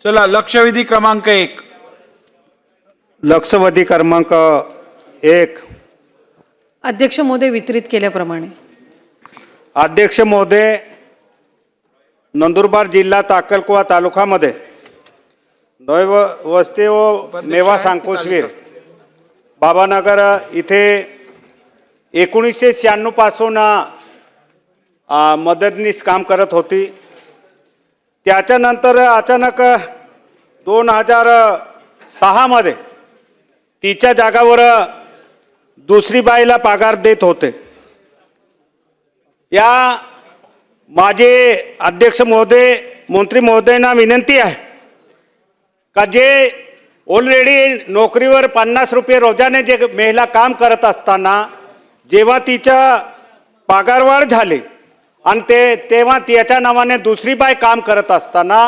चला लक्षवेधी क्रमांक 1. लक्षवेधी क्रमांक 1. अध्यक्ष महोदय वितरित केल्याप्रमाणे अध्यक्ष महोदय, नंदुरबार जिल्हा अक्कलकुवा तालुक्यामध्ये नव वस्ती व मेवा सांकुशवीर बाबानगर इथे 1996 पासून मदतनीस काम करत होती. त्याच्यानंतर अचानक 2006 मध्ये तिच्या जागावर दुसरी बाईला पगार देत होते. या माझे अध्यक्ष महोदय, मंत्री महोदयांना विनंती आहे का जे ऑलरेडी नोकरीवर 50 रुपये रोजाने जे महिला काम करत असताना जेव्हा तिच्या पगारवाढ झाली आणि तेव्हा त्याच्या नावाने दुसरी बाई काम करत असताना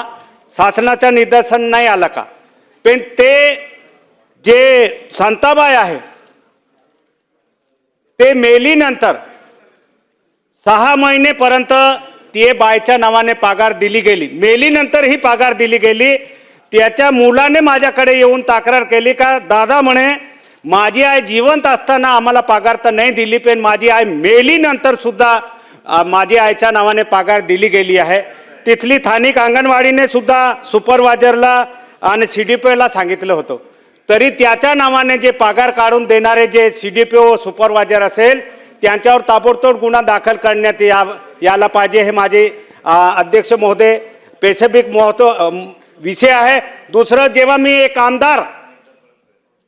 शासनाच्या निदर्शन नाही आलं का? पण ते जे शांताबाई आहे ते मेलीनंतर 6 महिनेपर्यंत ते बायच्या नावाने पगार दिली गेली. मेलीनंतर ही पगार दिली गेली. त्याच्या मुलाने माझ्याकडे येऊन तक्रार केली का दादा म्हणे माझी आई जिवंत असताना आम्हाला पगार तर नाही दिली, पण माझी आई मेलीनंतर सुद्धा माझी आईच्या नावाने पगार दिली गेली आहे. तिथली स्थानिक अंगणवाडीने सुद्धा सुपरवायझरला आणि CDPOला सांगितलं होतं, तरी त्याच्या नावाने जे पगार काढून देणारे जे CDPO सुपरवायझर असेल त्यांच्यावर ताबडतोब गुन्हा दाखल करण्यात यायला पाहिजे. हे माझे अध्यक्ष महोदय स्पेसिफिक विषय आहे. दुसरं, जेव्हा मी एक आमदार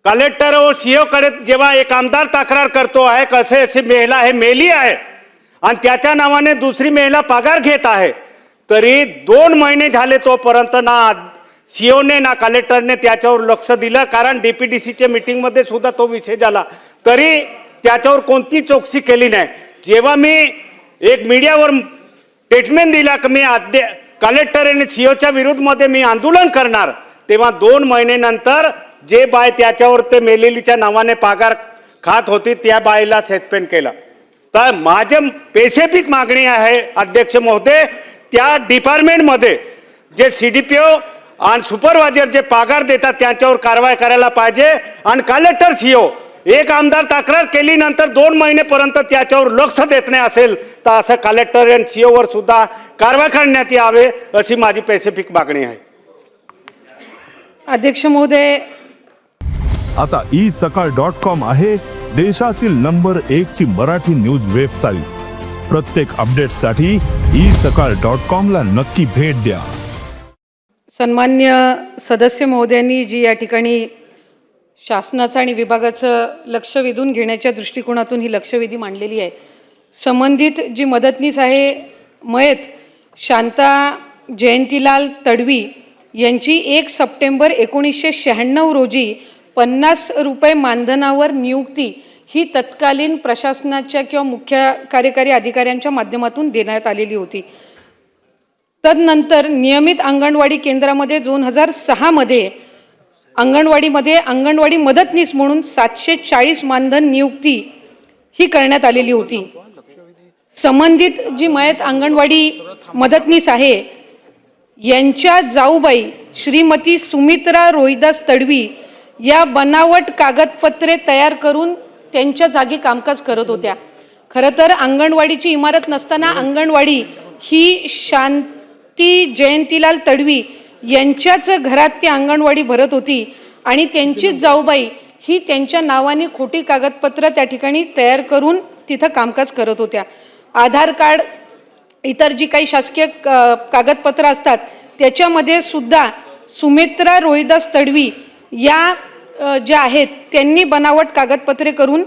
कलेक्टर व CO कडे जेव्हा एक आमदार तक्रार करतो आहे कसे अशी महिला आहे मेली आहे आणि त्याच्या नावाने दुसरी महिला पगार घेत आहे, तरी 2 महिने झाले तोपर्यंत ना COने ना कलेक्टरने त्याच्यावर लक्ष दिलं. कारण DPDCच्या मीटिंगमध्ये सुद्धा तो विषय झाला, तरी त्याच्यावर कोणती चौकशी केली नाही. जेव्हा मी एक मीडियावर स्टेटमेंट दिला की मी कलेक्टर आणि COच्या विरुद्धमध्ये मी आंदोलन करणार, तेव्हा 2 महिन्यानंतर जे बाय त्याच्यावर ते मेलेलीच्या नावाने पगार खात होती त्या बाईला सस्पेंड केलं. तर माझे स्पेसिफिक मागणी आहे अध्यक्ष महोदय, त्या डिपार्टमेंटमध्ये जे CDPO आणि सुपरवायझर जे पगार देतात त्यांच्यावर कारवाई करायला पाहिजे. आणि कलेक्टर CO एक आमदार तक्रार केली नंतर 2 महिनेपर्यंत त्याच्यावर लक्ष देत नाही असेल तर असं कलेक्टर आणि COवर सुद्धा कारवाई करण्यात यावे अशी माझी स्पेसिफिक मागणी आहे. अध्यक्ष महोदय, आता isakal.com आहे देशातील नंबर 1 ची मराठी न्यूज वेबसाईट. प्रत्येक अपडेटसाठी isakal.com ला नक्की भेट द्या. सन्मान्य सदस्य महोदयांनी जी या ठिकाणी शासनाचं आणि विभागाचं लक्ष वेधून घेण्याच्या दृष्टिकोनातून ही लक्षवेधी मांडलेली आहे. संबंधित जी मदतनीस आहे मयत शांता जयंतीलाल तडवी यांची 1 सप्टेंबर 1996 रोजी 50 रुपये मानधनावर नियुक्ती ही तत्कालीन प्रशासनाच्या किंवा मुख्य कार्यकारी अधिकाऱ्यांच्या माध्यमातून देण्यात आलेली होती. तदनंतर नियमित अंगणवाडी केंद्रामध्ये 2006 मध्ये अंगणवाडीमध्ये अंगणवाडी मदतनीस म्हणून 740 मानधन नियुक्ती ही करण्यात आलेली होती. संबंधित जी मयत अंगणवाडी मदतनीस आहे यांच्या जाऊबाई श्रीमती सुमित्रा रोहिदास तडवी या बनावट कागदपत्रे तयार करून त्यांच्या जागी कामकाज करत होत्या. खरं तर अंगणवाडीची इमारत नसताना अंगणवाडी ही शांती जयंतीलाल तडवी यांच्याच घरात ती अंगणवाडी भरत होती आणि त्यांचीच जाऊबाई ही त्यांच्या नावाने खोटी कागदपत्र त्या ठिकाणी तयार करून तिथं कामकाज करत होत्या. आधार कार्ड, इतर जी काही शासकीय कागदपत्र असतात त्याच्यामध्ये सुद्धा सुमित्रा रोहिदास तडवी या ज्या आहेत त्यांनी बनावट कागदपत्रे करून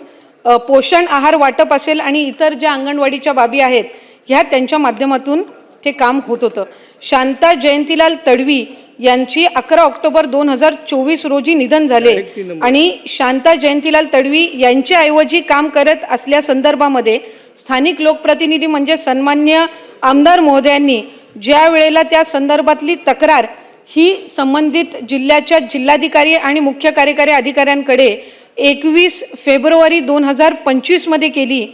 पोषण आहार वाटप असेल आणि इतर ज्या अंगणवाडीच्या बाबी आहेत ह्या त्यांच्या माध्यमातून ते काम होत होतं. शांता जयंतीलाल तडवी यांची 11 ऑक्टोबर 2024 रोजी निधन झाले आणि शांता जयंतीलाल तडवी यांच्याऐवजी काम करत असल्या संदर्भामध्ये स्थानिक लोकप्रतिनिधी म्हणजे सन्मान्य आमदार महोदयांनी ज्या वेळेला त्या संदर्भातली तक्रार ही संबंधित जिल्ह्याच्या जिल्हाधिकारी आणि मुख्य कार्यकारी अधिकाऱ्यांकडे 21 फेब्रुवारी 2025 मध्ये केली,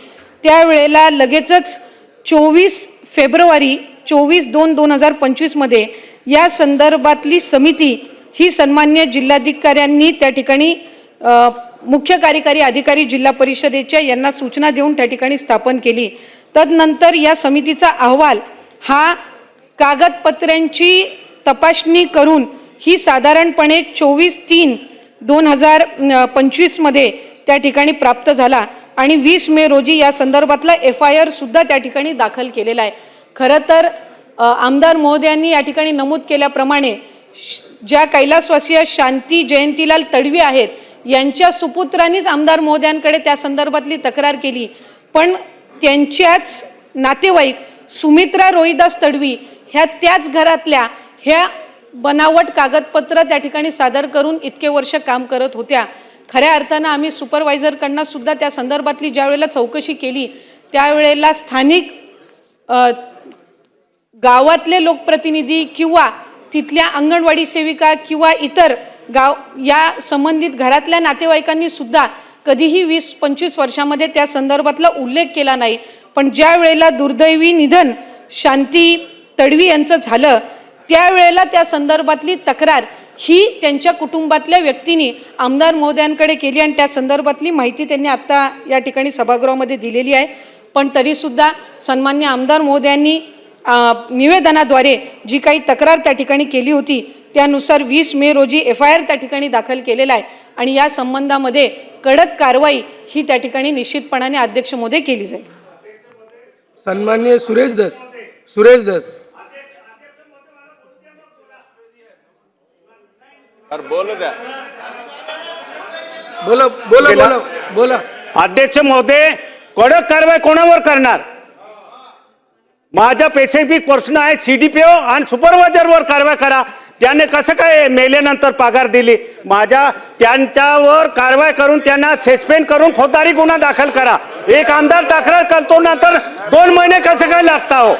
त्यावेळेला लगेचच 24 फेब्रुवारी 24/2/2025 मध्ये या संदर्भातली समिती ही सन्मान्य जिल्हाधिकाऱ्यांनी त्या ठिकाणी मुख्य कार्यकारी अधिकारी जिल्हा परिषदेच्या यांना सूचना देऊन त्या ठिकाणी स्थापन केली। तदनंतर या समितीचा अहवाल हा कागदपत्रांची तपासणी करून ही साधारणपणे 24/3/2025 मध्ये त्या ठिकाणी प्राप्त झाला आणि 20 मे रोजी या संदर्भातला FIR सुद्धा त्या ठिकाणी दाखल केलेला आहे। खरं तर आमदार महोदयांनी या ठिकाणी नमूद केल्याप्रमाणे ज्या कैलासवासीय शांती जयंतीलाल तडवी आहेत यांच्या सुपुत्रांनीच आमदार महोदयांकडे त्या संदर्भातली तक्रार केली, पण त्यांच्याच नातेवाईक सुमित्रा रोहिदास तडवी ह्या त्याच घरातल्या ह्या बनावट कागदपत्र त्या ठिकाणी सादर करून इतके वर्ष काम करत होत्या। खऱ्या अर्थानं आम्ही सुपरवायझरकडनं सुद्धा त्या संदर्भातली ज्या वेळेला चौकशी केली त्यावेळेला स्थानिक गावातले लोकप्रतिनिधी किंवा तिथल्या अंगणवाडी सेविका किंवा इतर गाव या संबंधित घरातल्या नातेवाईकांनी सुद्धा कधीही 20-25 वर्षामध्ये त्या संदर्भातला उल्लेख केला नाही। पण ज्या वेळेला दुर्दैवी निधन शांती तडवी यांचं झालं त्यावेळेला त्या संदर्भातली तक्रार ही त्यांच्या कुटुंबातल्या व्यक्तींनी आमदार महोदयांकडे केली आणि त्या संदर्भातली माहिती त्यांनी आता या ठिकाणी सभागृहामध्ये दिलेली आहे। पण तरीसुद्धा सन्मान्य आमदार महोदयांनी निवेदनाद्वारे जी काही तक्रार त्या ठिकाणी केली होती त्यानुसार 20 मे रोजी FIR त्या ठिकाणी दाखल केलेला आहे आणि या संबंधामध्ये कडक कारवाई ही त्या ठिकाणी निश्चितपणाने अध्यक्ष महोदय केली जाईल। सन्माननीय सुरेश धस बोला। अध्यक्ष महोदय, कडक कारवाई कोणावर करणार? माझा स्पेसिफिक प्रश्न आहे, CDPO आणि सुपरवायझरवर कारवाई करा। त्याने कसं काय मेल्यानंतर पगार दिली? त्यांच्यावर कारवाई करून त्यांना सस्पेंड करून फौजदारी गुन्हा दाखल करा। एक आमदार तक्रार करतो नंतर 2 महिने कसं काय लागता हो?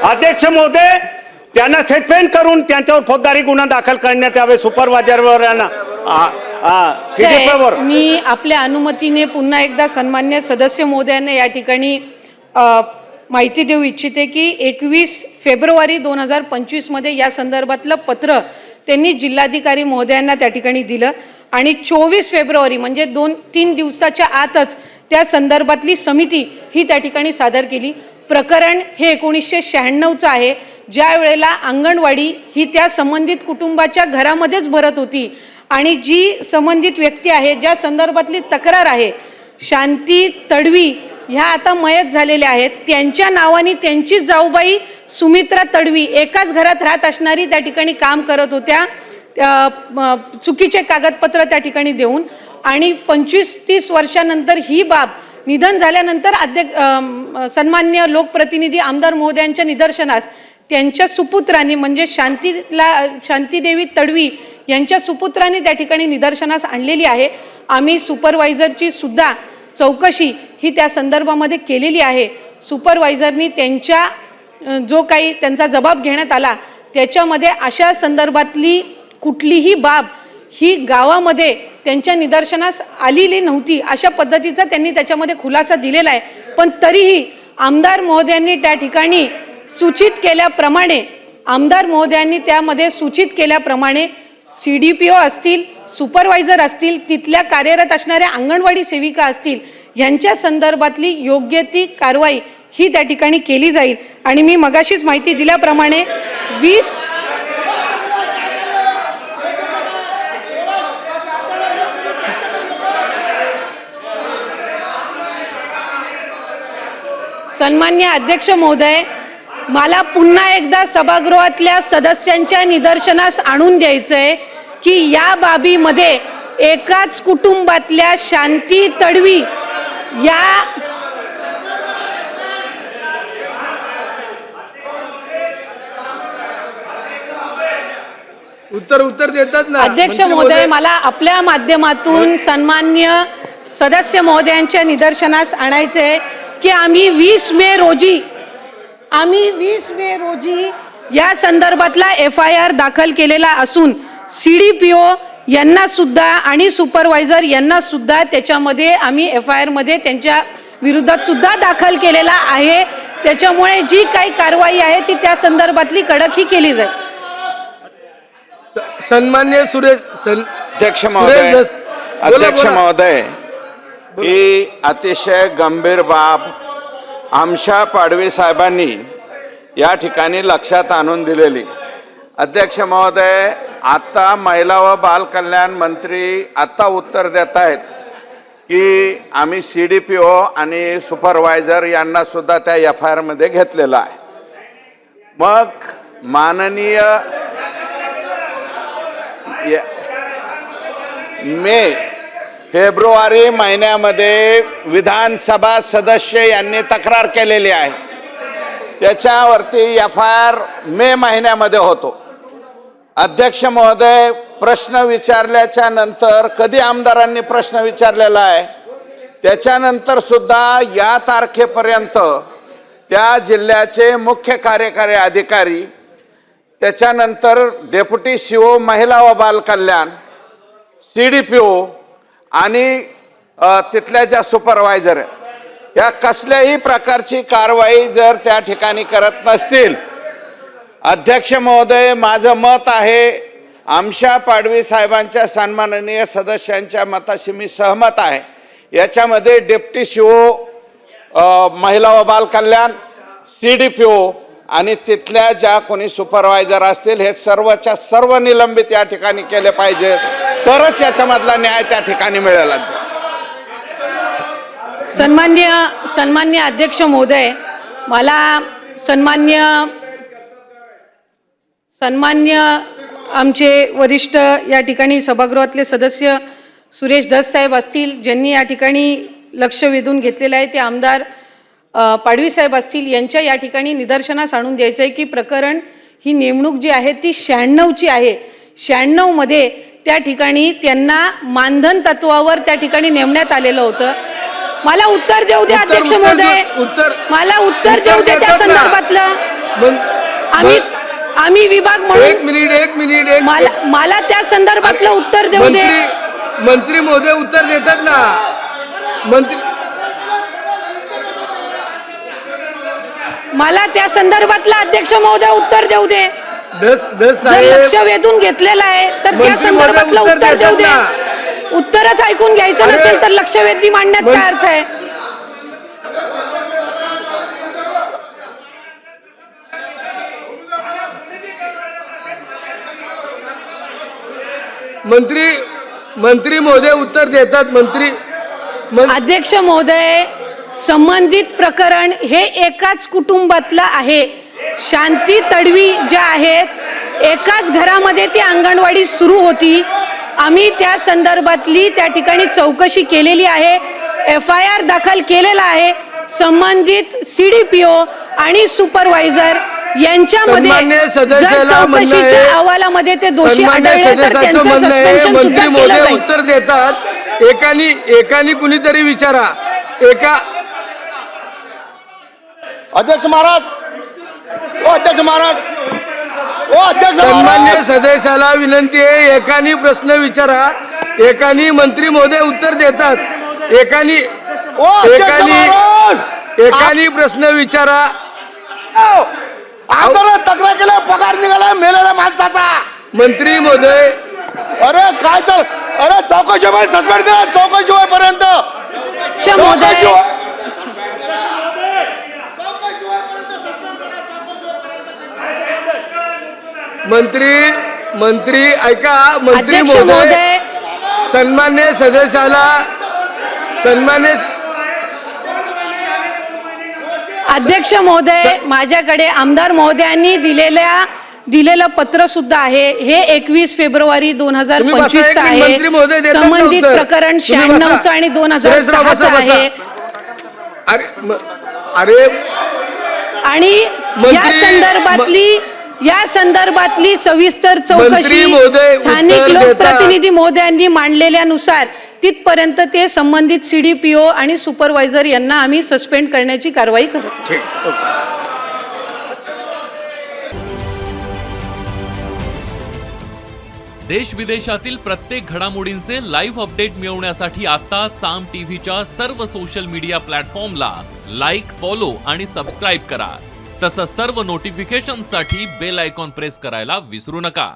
अध्यक्ष महोदय, त्यांना सस्पेंड करून त्यांच्यावर फौजदारी गुन्हा दाखल करण्यात यावे सुपरवायझरवर। मी आपल्या अनुमतीने पुन्हा एकदा सन्मान्य सदस्य महोदयांना या ठिकाणी माहिती देऊ इच्छिते की 21 फेब्रुवारी 2025 मध्ये या संदर्भातलं पत्र त्यांनी जिल्हाधिकारी महोदयांना त्या ठिकाणी दिलं आणि 24 फेब्रुवारी म्हणजे 2-3 दिवसाच्या आतच त्या संदर्भातली समिती ही त्या ठिकाणी सादर केली। प्रकरण हे 1996चं आहे, ज्या वेळेला अंगणवाडी ही त्या संबंधित कुटुंबाच्या घरामध्येच भरत होती आणि जी संबंधित व्यक्ती आहे ज्या संदर्भातली तक्रार आहे शांती तडवी ह्या आता मयत झालेल्या आहेत, त्यांच्या नावाने त्यांची जाऊबाई सुमित्रा तडवी एकाच घरात राहत असणारी त्या ठिकाणी काम करत होत्या चुकीचे कागदपत्र त्या ठिकाणी देऊन आणि 25-30 वर्षानंतर ही बाब निधन झाल्यानंतर सन्मान्य लोकप्रतिनिधी आमदार महोदयांच्या निदर्शनास त्यांच्या सुपुत्रांनी म्हणजे शांतीदेवी तडवी यांच्या सुपुत्रांनी त्या ठिकाणी निदर्शनास आणलेली आहे। आम्ही सुपरवायझरची सुद्धा चौकशी ही त्या संदर्भामध्ये केलेली आहे। सुपरवायझरनी त्यांच्या जो काही त्यांचा जबाब घेण्यात आला त्याच्यामध्ये अशा संदर्भातली कुठलीही बाब ही गावामध्ये त्यांच्या निदर्शनास आलेली नव्हती अशा पद्धतीचा त्यांनी त्याच्यामध्ये खुलासा दिलेला आहे। पण तरीही आमदार महोदयांनी त्या ठिकाणी सूचित केल्याप्रमाणे त्यामध्ये सूचित केल्याप्रमाणे CDPO असतील, सुपरवायझर असतील, तिथल्या कार्यरत असणाऱ्या अंगणवाडी सेविका असतील यांच्या संदर्भातली योग्य ती कारवाई ही त्या ठिकाणी केली जाईल। आणि मी मगाशीच माहिती दिल्याप्रमाणे 20 सन्मान्य अध्यक्ष महोदय, मला पुन्हा एकदा सभागृहातल्या सदस्यांच्या निदर्शनास आणून द्यायचंय की या बाबीमध्ये एकाच कुटुंबातल्या शांती तडवी या उत्तर देतात ना अध्यक्ष महोदय, मला आपल्या माध्यमातून सन्मान्य सदस्य महोदयांच्या निदर्शनास आणायचे की आम्ही 20 मे रोजी या संदर्भातला FIR दाखल केलेला असून CDPO यांना सुद्धा आणि सुपरवायझर यांना सुद्धा त्याच्यामध्ये आम्ही FIR मध्ये त्यांच्या विरोधात सुद्धा दाखल केलेला आहे। त्याच्यामुळे जी काही कारवाई आहे ती त्या संदर्भातली कडक ही केली जाईल। सन्मान्य अध्यक्ष सुरेश महोदय धस बोला, अध्यक्ष बोला. महोदय ही अतिशय गंभीर बाब आमशा पाडवी साहेबांनी या ठिकाणी लक्षात आणून दिलेली. अध्यक्ष महोदय, आता महिला व बाल कल्याण मंत्री आता उत्तर देत आहेत की आम्ही CDPO आणि सुपरवायझर यांना सुद्धा त्या FIR मध्ये घेतलेलं आहे. मग माननीय फेब्रुवारी महिन्यामध्ये विधानसभा सदस्य यांनी तक्रार केलेली आहे. त्याच्यावरती FIR मे महिन्यामध्ये होतो. अध्यक्ष महोदय, प्रश्न विचारल्याच्या नंतर कधी आमदारांनी प्रश्न विचारलेला आहे त्याच्यानंतर सुद्धा या तारखेपर्यंत त्या जिल्ह्याचे मुख्य कार्यकारी अधिकारी, त्याच्यानंतर डेप्युटी CO महिला व बाल कल्याण, CDPO आणि तिथल्या ज्या सुपरवायझर आहेत या कसल्याही प्रकारची कारवाई जर त्या ठिकाणी करत नसतील, अध्यक्ष महोदय, माझं मत आहे आमशा पाडवी साहेबांच्या सन्माननीय सदस्यांच्या मताशी मी सहमत आहे. याच्यामध्ये डेप्युटी CO महिला व बाल कल्याण, CDPO आणि तिथल्या ज्या कोणी सुपरवायझर असतील हे सर्वच्या सर्व निलंबित या ठिकाणी केले पाहिजे, तरच याच्यामधला न्याय त्या ठिकाणी मिळेल. सन्मान्य अध्यक्ष महोदय, मला सन्मान्य आमचे वरिष्ठ या ठिकाणी सभागृहातले सदस्य सुरेश धस साहेब असतील, ज्यांनी या ठिकाणी लक्ष वेधून घेतलेलं आहे, ते आमदार पाडवी साहेब असतील, यांच्या या ठिकाणी निदर्शनास आणून द्यायचं आहे की प्रकरण ही नेमणूक जी आहे ती 96ची आहे. 96 मध्ये त्या ठिकाणी त्यांना मानधन तत्वावर त्या ठिकाणी नेमण्यात आलेलं होतं. मला उत्तर देऊ द्या अध्यक्ष महोदय, मला उत्तर देऊ द्या त्या संदर्भातलं. आम्ही विभाग म्हणून एक मिनिट मला त्या संदर्भातलं उत्तर देऊ दे. मंत्री महोदय उत्तर देतात ना. मंत्री मला त्या संदर्भातलं अध्यक्ष महोदय उत्तर देऊ दे. धस जर साहेब लक्ष वेधून घेतलेलं आहे तर त्या मंत्री संदर्भातलं महोदय उत्तर देऊ दे. देतात उत्तरच ऐकून घ्यायचं अरे, नसेल तर लक्षवेधी मांडण्यात काय अर्थ आहे? मंत्री महोदय उत्तर देतात. अध्यक्ष महोदय, संबंधित प्रकरण हे एकाच कुटुंबातलं आहे. शांती तडवी ज्या आहेत एकाच घरामध्ये ती अंगणवाडी सुरू होती. आम्ही त्या संदर्भातली त्या ठिकाणी चौकशी केलेली आहे, FIR दाखल केलेला आहे. संबंधित CDPO आणि सुपरवायझर यांच्यामध्ये जर चौकशीच्या अहवालामध्ये ते दोषी आढळले तर त्यांचं सस्पेन्शन सुद्धा केलं जाईल. उत्तर देतात. एकानी कुणीतरी विचारा. अध्यक्ष महाराज, सन्मान्य सदस्याला विनंती आहे, एकानी प्रश्न विचारा, एकानी मंत्री महोदय उत्तर देतात. एकानी प्रश्न विचारा. आमदार तक्रार केला, पगार निघाला मेलेल्या माणसाचा. मंत्री महोदय अरे काय चाल, अरे चौकशी सस्पेंड करा, चौकशी होईपर्यंत. महोदय, मंत्री ऐका. मंत्री अध्यक्ष महोदय महोदय, सन्मान्य सदस्याला अध्यक्ष महोदय, माझ्याकडे आमदार महोदयांनी दिलेलं पत्र सुद्धा आहे. हे 21 फेब्रुवारी 2025 आहे. संबंधित प्रकरण 96 आणि 2006 आहे. अरे आणि या संदर्भातली सविस्तर चौकशी स्थानिक लोकप्रतिनिधी महोदयांनी मांडलेल्यानुसार तिथपर्यंत ते संबंधित CDPO आणि सुपरवायझर यांना आम्ही सस्पेंड करण्याची कारवाई करतो. देश विदेशातील प्रत्येक घडामोडींचे लाईव्ह अपडेट मिळवण्यासाठी आता साम टीव्हीच्या सर्व सोशल मीडिया प्लॅटफॉर्मला लाईक, फॉलो आणि सबस्क्राईब करा. तसंच सर्व नोटिफिकेशनसाठी बेल आयकॉन प्रेस करायला विसरू नका.